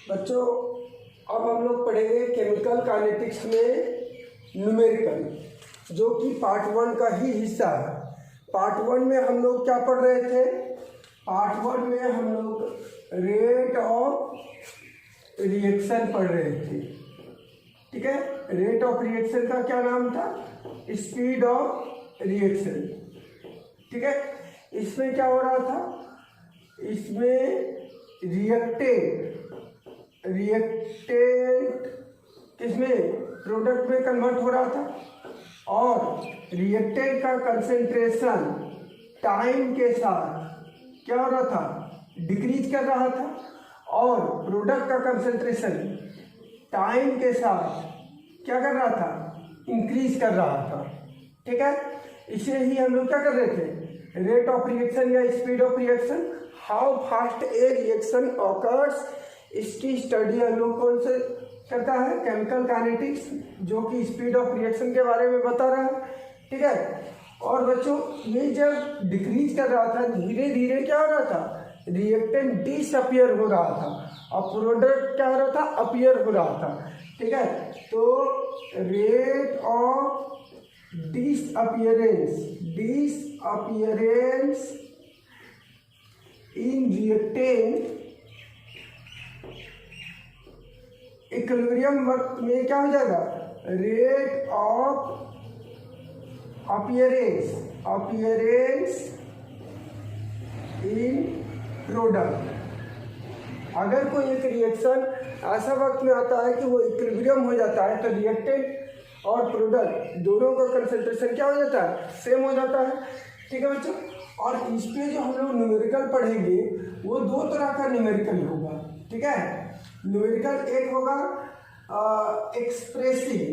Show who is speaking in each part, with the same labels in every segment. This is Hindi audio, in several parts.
Speaker 1: बच्चों अब हम लोग पढ़ेंगे केमिकल काइनेटिक्स में न्यूमेरिकल, जो कि पार्ट 1 का ही हिस्सा है। पार्ट 1 में हम लोग क्या पढ़ रहे थे? पार्ट 1 में हम लोग रेट ऑफ रिएक्शन पढ़ रहे थे, ठीक है। रेट ऑफ रिएक्शन का क्या नाम था? स्पीड ऑफ रिएक्शन, ठीक है। इसमें क्या हो रहा था? इसमें रिएक्टेंट किसमें? प्रोडक्ट में कन्वर्ट हो रहा था, और रिएक्टेंट का कंसेंट्रेशन टाइम के साथ क्या हो रहा था? डिक्रीज कर रहा था, और प्रोडक्ट का कंसेंट्रेशन टाइम के साथ क्या कर रहा था? इंक्रीज कर रहा था, ठीक है। इसे ही हम लोग क्या कर रहे थे? रेट ऑफ रिएक्शन या speed of reaction, how fast A reaction occurs, इसकी स्टडी हम लोग कौन से करता है? केमिकल काइनेटिक्स, जो कि स्पीड ऑफ रिएक्शन के बारे में बता रहा है, ठीक है। और बच्चों ये जब डिक्रीज कर रहा था, धीरे धीरे क्या हो रहा था? रिएक्टेंट डिसअपियर हो रहा था, और प्रोडक्ट क्या हो रहा था? अपीयर हो रहा था, ठीक है। तो rate of disappearance in reactant equilibrium वक्त में क्या हो जाएगा? Rate of appearance in product. अगर कोई एक रिएक्शन ऐसा वक्त में आता है कि वो इक्विलिब्रियम हो जाता है, तो रिएक्टेंट और प्रोडक्ट दोनों का कंसंट्रेशन क्या हो जाता है? सेम हो जाता है, ठीक है बच्चों। और इस पे जो हम लोग न्यूमेरिकल पढ़ेंगे वो दो तरह का न्यूमेरिकल होगा, ठीक है। न्यूमेरिकल एक होगा expressing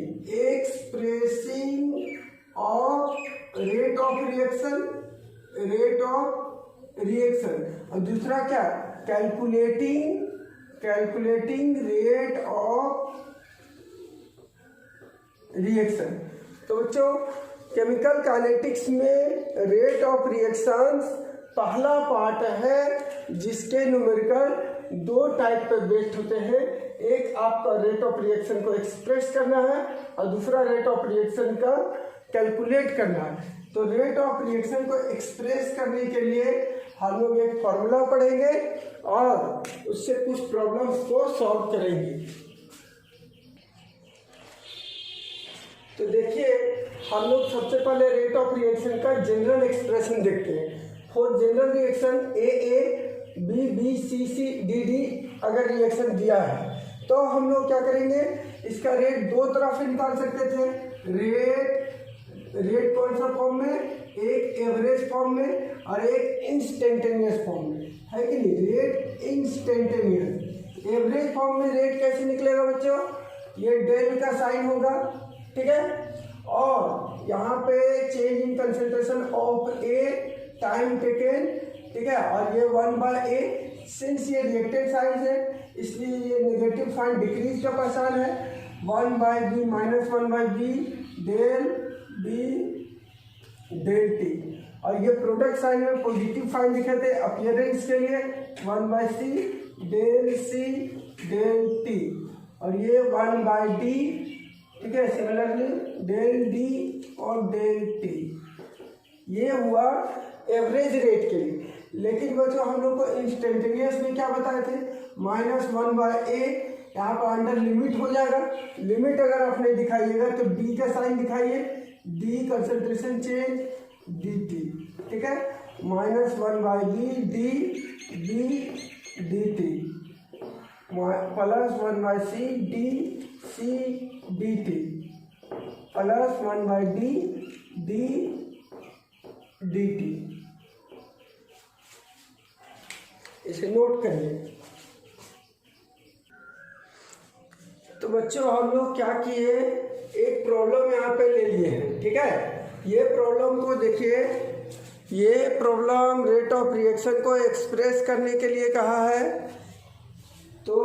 Speaker 1: of rate of reaction, और दूसरा क्या? Calculating rate of reaction. तो बच्चों केमिकल काइनेटिक्स में रेट ऑफ रिएक्शंस पहला पार्ट है, जिसके न्यूमेरिकल दो टाइप पे बेस्ड होते हैं। एक आपका रेट ऑफ रिएक्शन को एक्सप्रेस करना है, और दूसरा रेट ऑफ रिएक्शन का कैलकुलेट करना है। तो रेट ऑफ रिएक्शन को एक्सप्रेस करने के लिए हम लोग एक फॉर्मूला पढ़ेंगे और उससे कुछ प्रॉब्लम्स को सॉल्व करेंगे। तो देखिए, हम लोग सबसे पहले रेट ऑफ रिएक्शन का जनरल एक्सप्रेशन देखते हैं। For general reaction A B B C C D D अगर रिएक्शन दिया है, तो हम लोग क्या करेंगे? इसका रेट दो तरह से निकाल सकते थे। रेट कौन सा फॉर्म में? एक एवरेज फॉर्म में और एक इंस्टेंटेनियस फॉर्म में, है कि नहीं? Rate instantaneous. एवरेज फॉर्म में रेट कैसे निकलेगा बच्चों? ये डेल का साइन होगा, ठीक है। और यहाँ पे change in concentration of A time taken, ठीक है। और ये 1/a, सिंस ये रिएक्टेंट साइन है इसलिए ये नेगेटिव साइन डिक्रीज का पहचान है। 1/b minus 1/b del b del t, और ये प्रोडक्ट साइन में पॉजिटिव साइन लिखे थे अपीयरेंस के लिए, 1/c डेल सी डेल टी, और ये 1/d, ठीक है। सिमिलरली डेल डी और डेल टी, ये हुआ एवरेज रेट के लिए। लेकिन बच्चों हम लोग को इंस्टेंटेनियस में क्या बताए थे? -1/a, यहाँ पर अंडर लिमिट हो जाएगा। लिमिट अगर आपने दिखाइएगा तो डी का साइन दिखाइए, D concentration change D T, ठीक है। -1/b D B D T plus 1/c D C D T plus 1/d D D T. इसे नोट करिए। तो बच्चों हम लोग क्या किए? एक प्रॉब्लम यहाँ पे ले लिए हैं, ठीक है। ये प्रॉब्लम को देखिए, ये प्रॉब्लम रेट ऑफ रिएक्शन को एक्सप्रेस करने के लिए कहा है। तो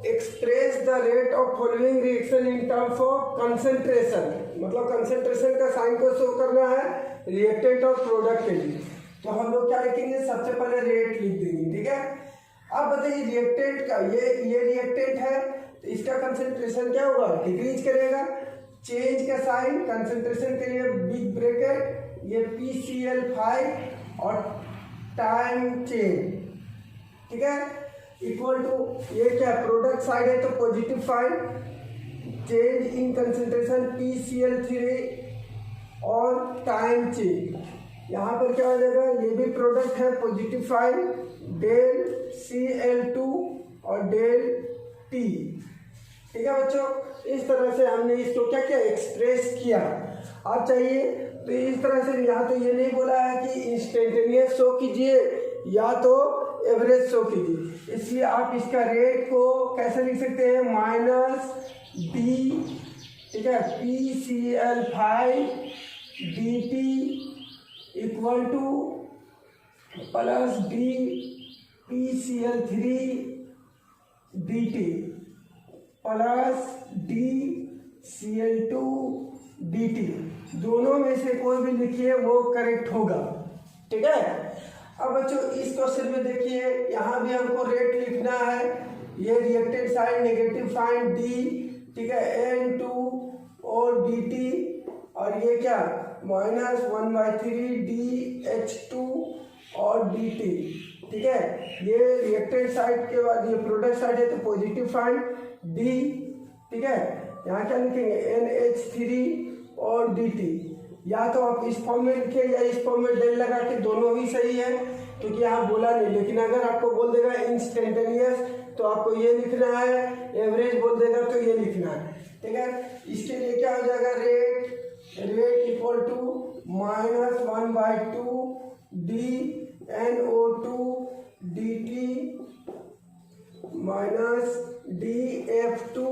Speaker 1: express the rate of following reaction in terms of concentration, मतलब कंसेंट्रेशन का साइन को शो करना है रिएक्टेंट और प्रोडक्ट के लिए। तो हम लोग क्या लिखेंगे? सबसे पहले रेट लिख देंगे, ठीक है। अब बताइए रिएक्टेंट का, ये रिएक्टेंट है तो इसका कंसंट्रेशन क्या होगा, डिक्रीज करेगा। चेंज का साइन कंसंट्रेशन के लिए बिग ब्रैकेट ये PCl5 और टाइम चेंज, ठीक है, इक्वल टू ये क्या प्रोडक्ट साइड है तो positive sign, change in concentration PCl3 और टाइम चेंज। यहाँ पर क्या हो जाएगा, ये भी प्रोडक्ट है पॉजिटिव साइन, डेल Cl2 और डेल T, ठीक है बच्चों। इस तरह से हमने इसको क्या क्या एक्सप्रेस किया। आप चाहिए तो इस तरह से, यहाँ तो ये नहीं बोला है कि इंस्टेंटेनियस शो कीजिए या तो एवरेज शो कीजिए, इसलिए आप इसका रेट को कैसे लिख सकते हैं, -d, ठीक है, PCl5 dt equal two plus d PCl3 dt plus d Cl2 dt। दोनों में से कोई भी लिखिए वो करेक्ट होगा, ठीक है। अब बच्चों इस क्वेश्चन में देखिए, यहाँ भी हमको रेट लिखना है, ये reactant side negative sign d, ठीक है, N2 और dt, और ये क्या -1/3 dH2 और dt, ठीक है। ये रिएक्टेंट साइड के बाद ये प्रोडक्ट साइड है तो पॉजिटिव साइन d, ठीक है। यहाँ क्या लिखेंगे NH3 और dt, या तो आप इस फॉर्म में लिखें या इस फॉर्म में डेल लगा के, दोनों ही सही है क्योंकि यहाँ बोला नहीं। लेकिन अगर आपको बोल देगा इंस्टेंटेनियस तो आपको ये लिखना है, एवरेज बोल देगा तो ये लिखना है, ठीक है। इसके लिए क्या हो जाएगा, rate equal to -1/2 dNO2 dt minus dF2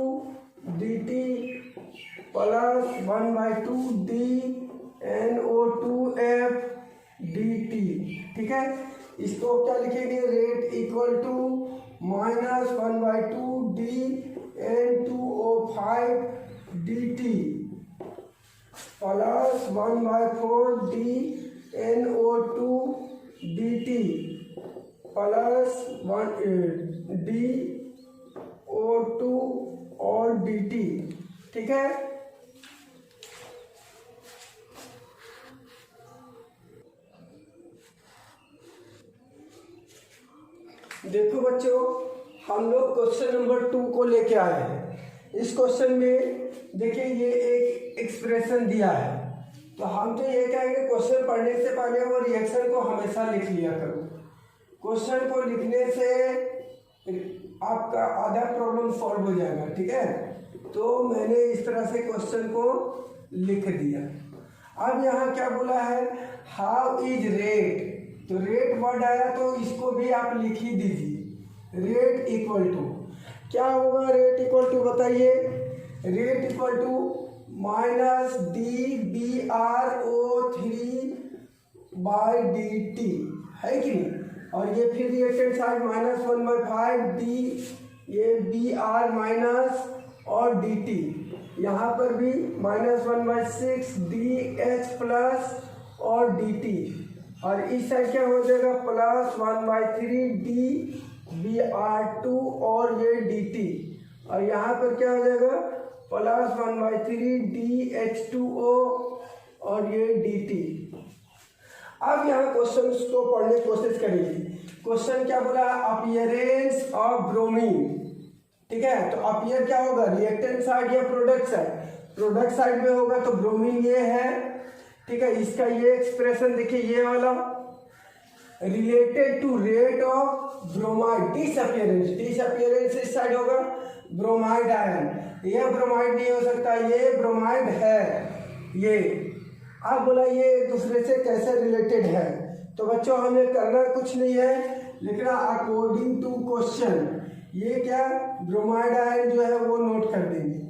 Speaker 1: dt plus 1/2 dNO2F dt, ठीक है। इसको क्या लिखेंगे, rate equal to -1/2 dN2O5 dt plus 1/4 dNO2 dt plus 1 dO2 और dt, ठीक है। देखो बच्चों, हम लोग क्वेश्चन नंबर 2 को लेके आए हैं। इस क्वेश्चन में देखिए ये एक एक्सप्रेशन दिया है, तो हम तो ये कहेंगे क्वेश्चन पढ़ने से पहले वो रिएक्शन को हमेशा लिख लिया करो। क्वेश्चन को लिखने से आपका आधा प्रॉब्लम सॉल्व हो जाएगा, ठीक है। तो मैंने इस तरह से क्वेश्चन को लिख दिया। अब यहाँ क्या बोला है, हाउ इज रेट, तो रेट वर्ड आया तो इसको भी आप लिख ही दीजिए। रेट इक्वल टू क्या होगा, रेट इक्वल टू बताइए, रेट इक्वल टू -dBRO3/dt है कि नहीं। और ये फिर रिएक्टेंट साइड -1/5 d, ये Br माइनस और dt, यहाँ पर भी -1/6 dH प्लस और dt, और इस साइड क्या हो जाएगा प्लस 1/3 dBr2 और ये dt, और यहाँ पर क्या हो जाएगा प्लस 1/3 dH2O और ये dt। अब यहाँ क्वेश्चन को पढ़ने की कोशिश करेंगे। क्वेश्चन क्या बोला, अपीयरेंस ऑफ ब्रोमीन, ठीक है। तो अपीयर क्या होगा, रिएक्टेंट साइड या प्रोडक्ट साइड, प्रोडक्ट साइड में होगा तो ब्रोमीन ये है, ठीक है। इसका ये एक्सप्रेशन देखिए, ये वाला related to rate of bromide disappearance, disappearance इस साइड होगा ब्रोमाइड आयन, ये ब्रोमाइड नहीं हो सकता, ये ब्रोमाइड है ये। आप बोला ये एक दूसरे से कैसे रिलेटेड है, तो बच्चों हमें करना कुछ नहीं है, लिखना अकॉर्डिंग टू क्वेश्चन। ये क्या ब्रोमाइड आयन जो है वो नोट कर देंगे,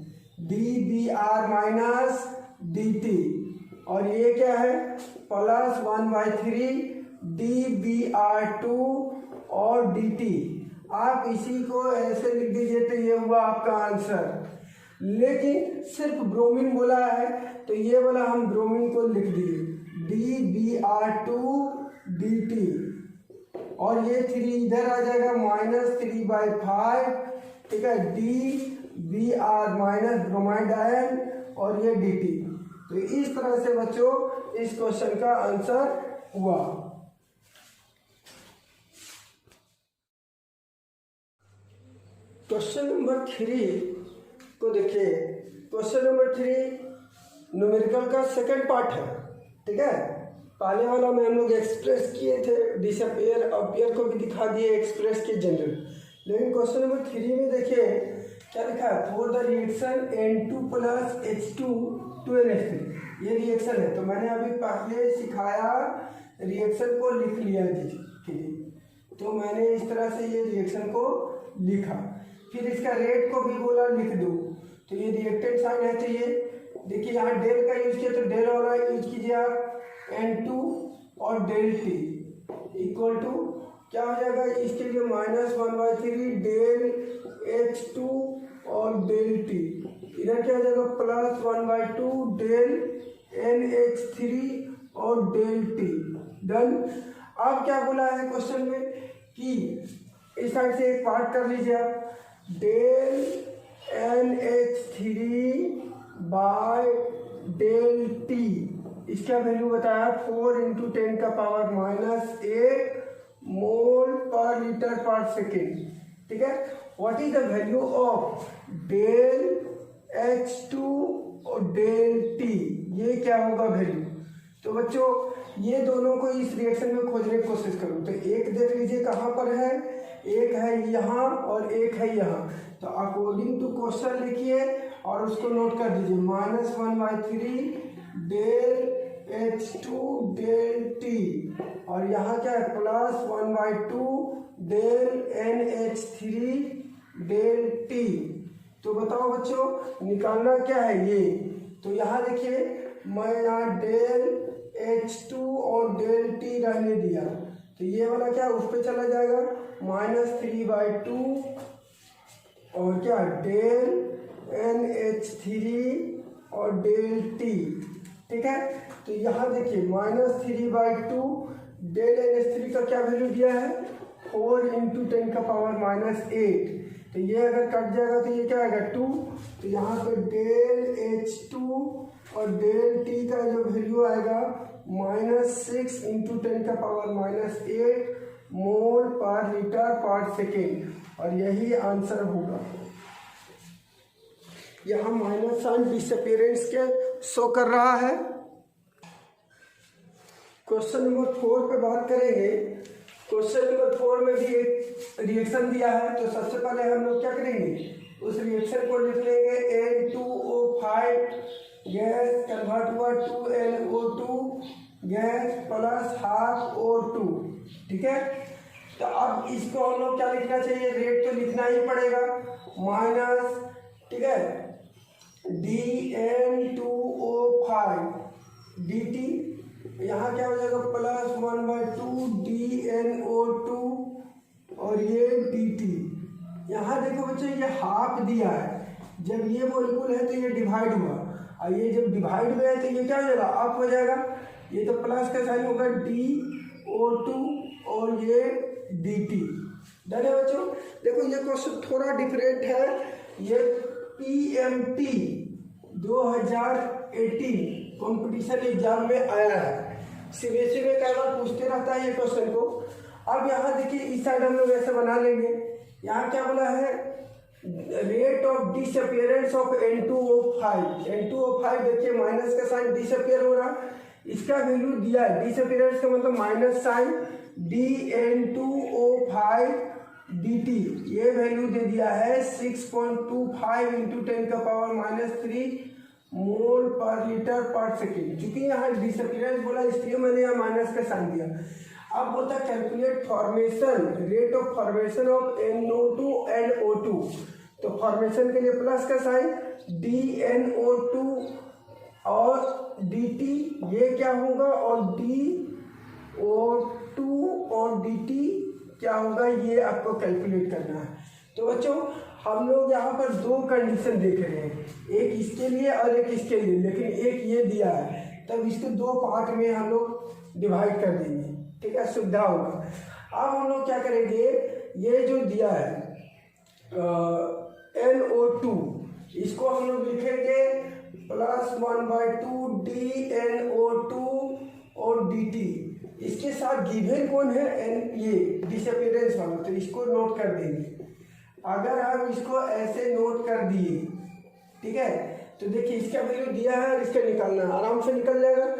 Speaker 1: DBr माइनस dt, और ये क्या है प्लस 1/3 dBr2 और dt। आप इसी को ऐसे लिख दीजिए तो ये हुआ आपका आंसर। लेकिन सिर्फ ब्रोमीन बोला है तो ये वाला हम ब्रोमीन को लिख दिए, DBr2 dt और ये 3 इधर आ जाएगा -3/5, ठीक है। DBr माइनस ब्रोमाइड आयन और ये DT। तो इस तरह से बच्चों इस क्वेश्चन का आंसर हुआ। क्वेश्चन नंबर 3 को देखिए। क्वेश्चन नंबर 3 न्यूमेरिकल का सेकंड पार्ट है, ठीक है। पहले वाला में हम लोग एक्सप्रेस किए थे डिसअपियर, अपीयर को भी दिखा दिए, एक्सप्रेस किए जनरल। लेकिन क्वेश्चन नंबर 3 में देखिए क्या लिखा है, for the reaction N2 + H2 to NH3। ये रिएक्शन है। तो मैंने अभी पहले सिखाया रिएक्शन को लिख लिया जी, तो मैंने इस तरह से ये रिएक्शन को लिखा, फिर इसका रेट को भी बोला लिख दो। तो ये रिएक्टेंट साइन है, तो ये देखिए यहाँ डेल का यूज किया, तो डेल वाला यूज कीजिए आप N2 और डेल T इक्वल टू क्या हो जाएगा, इसके लिए -1/3 डेल H2 और डेल T, इधर क्या हो जाएगा +1/2 डेल NH3 और डेल T। डन। अब क्या बोला है क्वेश्चन में कि इस साइड से एक पार्ट कर लीजिए आप, डेल NH3/डेल T, इसका वैल्यू बताया 4 × 10⁻⁸ मोल पर लीटर पर सेकेंड, ठीक है। What is the value of del H2 और डेल T, ये क्या होगा वैल्यू। तो बच्चों ये दोनों को इस रिएक्शन में खोजने की कोशिश करो। तो एक देख लीजिए कहाँ पर है, एक है यहाँ और एक है यहाँ। तो अकॉर्डिंग टू क्वेश्चन लिखिए और उसको नोट कर दीजिए, -1/3 डेल H2 डेल T, और यहाँ क्या है +1/2 डेल NH3 डेल T। तो बताओ बच्चों निकालना क्या है ये। तो यहाँ देखिए मैं यहाँ डेल H2 और डेल T रहने दिया, तो ये वाला क्या उस पर चला जाएगा -3/2 और क्या डेल NH3 और डेल T, ठीक है। तो यहाँ देखिए -3/2 डेल NH3 का क्या वैल्यू दिया है 4 × 10⁻⁸। तो ये अगर कट जाएगा तो ये क्या आएगा 2। तो यहाँ पे डेल H2 और डेल T का जो वैल्यू आएगा -6 × 10⁻⁸ मोल पर लीटर पर सेकेंड, और यही आंसर होगा। यहाँ माइनस साइन डिसअपियरेंस के शो कर रहा है। क्वेश्चन नंबर 4 पे बात करेंगे। क्वेश्चन नंबर 4 में भी एक रिएक्शन दिया है। तो सबसे पहले हम लोग क्या करेंगे, उस रिएक्शन को लिख लेंगे N2O5 गैस कन्वर्ट हुआ 2NO2 गैस +½ O2, ठीक है। तो अब इसको हम लोग क्या लिखना चाहिए, रेट तो लिखना ही पड़ेगा, माइनस, ठीक है, DN2O5 DT, यहाँ क्या हो जाएगा +1/2 DNO2 और ये DT। यहाँ देखो बच्चों ये हाफ दिया है, जब ये मोलिक्यूल है तो ये डिवाइड हुआ, और ये जब डिवाइड हुआ है तो ये क्या हो जाएगा अप हो जाएगा, ये तो प्लस का साइन होगा DO2 और ये DT। डन है बच्चों। देखो ये क्वेश्चन थोड़ा डिफरेंट है, ये PMT 2018 कंपटीशन एग्जाम में आया है। सीबीएसई में कई बार पूछते रहता है ये क्वेश्चन को। अब यहाँ देखिए इस साइड हम लोग ऐसे बना लेंगे। यहाँ क्या बोला है, rate of disappearance of N2O5। N2O5 देखिए माइनस का साइन डिसअपियर हो रहा, इसका वैल्यू दिया है, डिसअपियरेंस का मतलब माइनस साइन DN2O5 DT, ये वैल्यू दे दिया है 6.25 × 10⁻³ मोल पर लीटर पर सेकेंड। चूंकि यहाँ डिसअपियरेंस बोला इसलिए मैंने यहाँ माइनस का साइन दिया। अब बोलता है calculate formation, rate of formation of NO2 and O2। तो फॉर्मेशन के लिए प्लस का साइन, DNO2 और DT ये क्या होगा, और DO2 और DT क्या होगा, ये आपको कैलकुलेट करना है। तो बच्चों हम लोग यहाँ पर दो कंडीशन देख रहे हैं, एक इसके लिए और एक इसके लिए, लेकिन एक ये दिया है, तब इसको दो पार्ट में हम लोग डिवाइड कर देंगे, ठीक है, सुविधा होगा। अब हम लोग क्या करेंगे, ये जो दिया है NO2, इसको हम लोग लिखेंगे +1/2 DNO2 और dt। इसके साथ गिवन कौन है, ये डिसअपीयरेंस वाला, तो इसको नोट कर देंगे। अगर हम इसको ऐसे नोट कर दिए, ठीक है, तो देखिए इसका वैल्यू दिया है, इसका निकालना है, आराम से निकल जाएगा।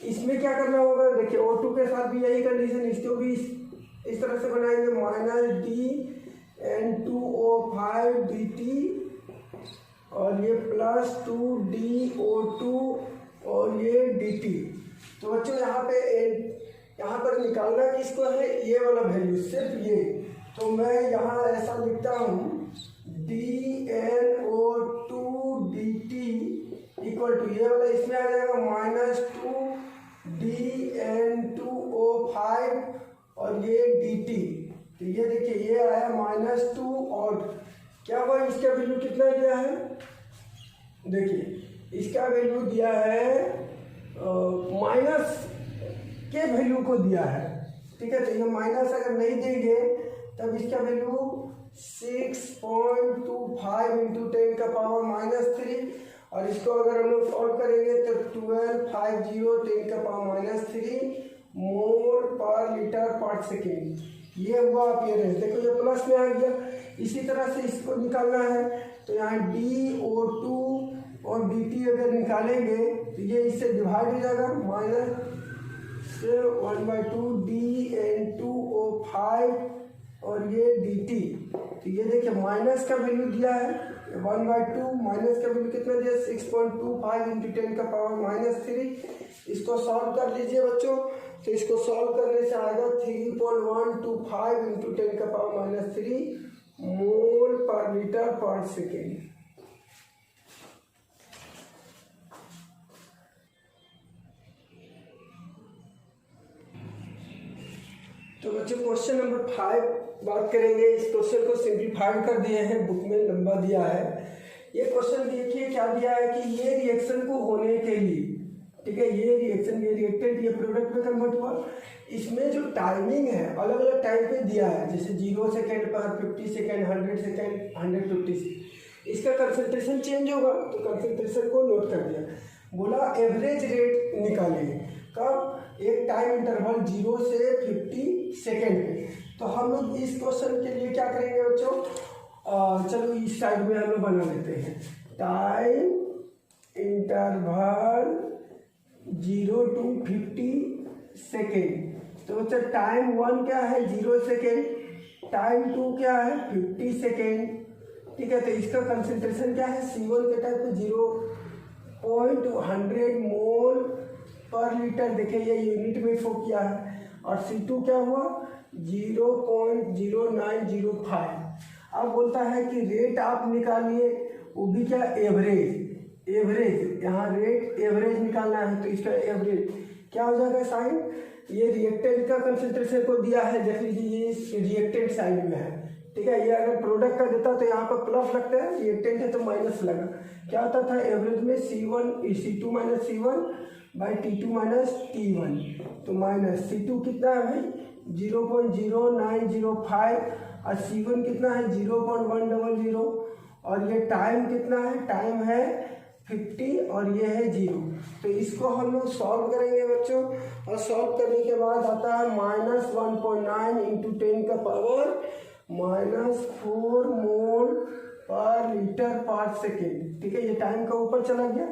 Speaker 1: इसमें क्या करना होगा, देखिए O2 के साथ भी यही कंडीशन, इसको भी इस तरह से बनाएंगे, -DN2O5 dt और ये +2 DO2 और ये dt। तो बच्चों यहाँ पर निकालना किसको है, ये वाला वैल्यू, सिर्फ ये। तो मैं यहाँ ऐसा लिखता हूँ DNO2 dt इक्वल टू ये वाला इसमें आ जाएगा -2 DN2O5 और ये dt। तो ये देखिए ये आया -2 और क्या हुआ, इसका वैल्यू कितना दिया है, देखिए इसका वैल्यू दिया है माइनस के वैल्यू को दिया है, ठीक है। तो ये माइनस अगर नहीं देंगे तब इसका वैल्यू 6.25 × 10⁻³ और इसको अगर हम लोग सॉल्व करेंगे तो 1250 10⁻³ मोल पर लीटर पर सेकेंड, ये हुआ अपीयरेंस। देखो ये प्लस में आ गया। इसी तरह से इसको निकालना है, तो यहाँ DO2 और dt अगर निकालेंगे तो ये इससे डिवाइड हो जाएगा, -1/2 DN2O5 और ये dt। तो ये देखिए माइनस का वैल्यू दिया है 1/2, माइनस का वैल्यू कितना दिया 6.25 × 10⁻³ इसको सॉल्व कर लीजिए बच्चों। तो इसको सॉल्व करने से आएगा 3.125 × 10⁻³ मोल पर लीटर पर सेकेंड। तो बच्चों क्वेश्चन नंबर 5 बात करेंगे। इस क्वेश्चन को सिंप्लीफाइड कर दिए हैं, बुक में लंबा दिया है। ये क्वेश्चन देखिए क्या दिया है कि ये रिएक्शन को होने के लिए, ठीक है, ये रिएक्शन, ये रिएक्टेंट, ये प्रोडक्ट में कन्वर्ट हुआ। इसमें जो टाइमिंग है अलग अलग टाइम पे दिया है, जैसे 0 सेकेंड पर, 50 सेकेंड, 100 सेकेंड, 150 सेकेंड। इसका कंसंट्रेशन चेंज होगा, तो कंसंट्रेशन को नोट कर दिया। बोला एवरेज रेट निकालिए, कब, एक टाइम इंटरवल 0 से 50 सेकेंड पे। तो हम लोग इस क्वेश्चन के लिए क्या करेंगे बच्चों, चलो इस साइड में हम लोग बना लेते हैं, टाइम इंटरवल 0 to 50 सेकेंड। तो बच्चा टाइम 1 क्या है 0 सेकेंड, टाइम 2 क्या है 50 सेकेंड, ठीक है। तो इसका कंसंट्रेशन क्या है, C1 के टाइम पे 0.100 मोल पर लीटर, देखिए ये यूनिट में शो किया है। और C2 क्या हुआ 0.0905। अब बोलता है कि रेट आप निकालिए, वो भी क्या एवरेज, एवरेज यहाँ रेट एवरेज निकालना है। तो इसका एवरेज क्या हो जाएगा साइन, ये रिएक्टेंट का कंसंट्रेशन को दिया है, देख लीजिए ये रिएक्टेंट साइड में है, ठीक है। ये अगर प्रोडक्ट का देता तो यहाँ पर प्लस लगता है, रिएक्टेंट है तो माइनस लगा। क्या होता था एवरेज में C2 - C1/T2 - T1, तो माइनस C2 कितना है भाई 0.0905 और C1 कितना है 0.100 और ये टाइम कितना है, टाइम है 50 और ये है 0। तो इसको हम लोग सॉल्व करेंगे बच्चों, और सॉल्व करने के बाद आता है -1.9 × 10⁻⁻4 मोल पर लीटर पर सेकेंड, ठीक है। ये टाइम का ऊपर चला गया,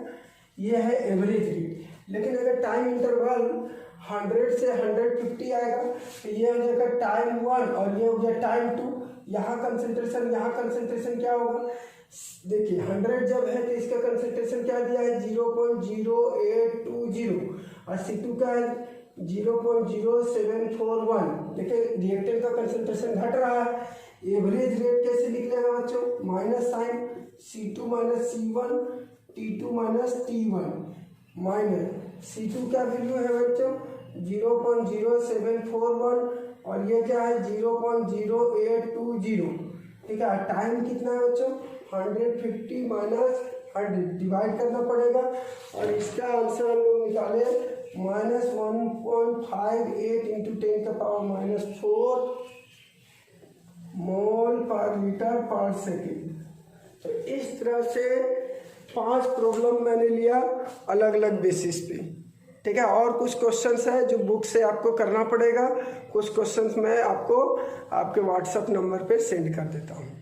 Speaker 1: ये है एवरेज रेट। लेकिन अगर टाइम इंटरवल 100 से 150 आएगा तो ये हो जाएगा टाइम 1 और ये हो गया टाइम 2। यहाँ कंसंट्रेशन क्या होगा, देखिए 100 जब है तो इसका कंसंट्रेशन क्या दिया है 0.0820 और C2 का है 0.0741। देखिए रिएक्टेंट का कंसंट्रेशन घट रहा है। एवरेज रेट कैसे निकलेगा बच्चों, minus sign C2 - C1 T2 - T1 minus C2 क्या वैल्यू है बच्चों 0.0741 और ये क्या है 0.0820, ठीक है। टाइम कितना है बच्चों 150 - 100 डिवाइड करना पड़ेगा और इसका आंसर हम लोग निकाले -1.58 इंटू 10⁻⁻4 मोल पर लीटर पर सेकेंड। तो इस तरह से 5 प्रॉब्लम मैंने लिया अलग अलग बेसिस पे, ठीक है। और कुछ क्वेश्चंस है जो बुक से आपको करना पड़ेगा, कुछ क्वेश्चंस मैं आपको आपके व्हाट्सएप नंबर पे सेंड कर देता हूँ।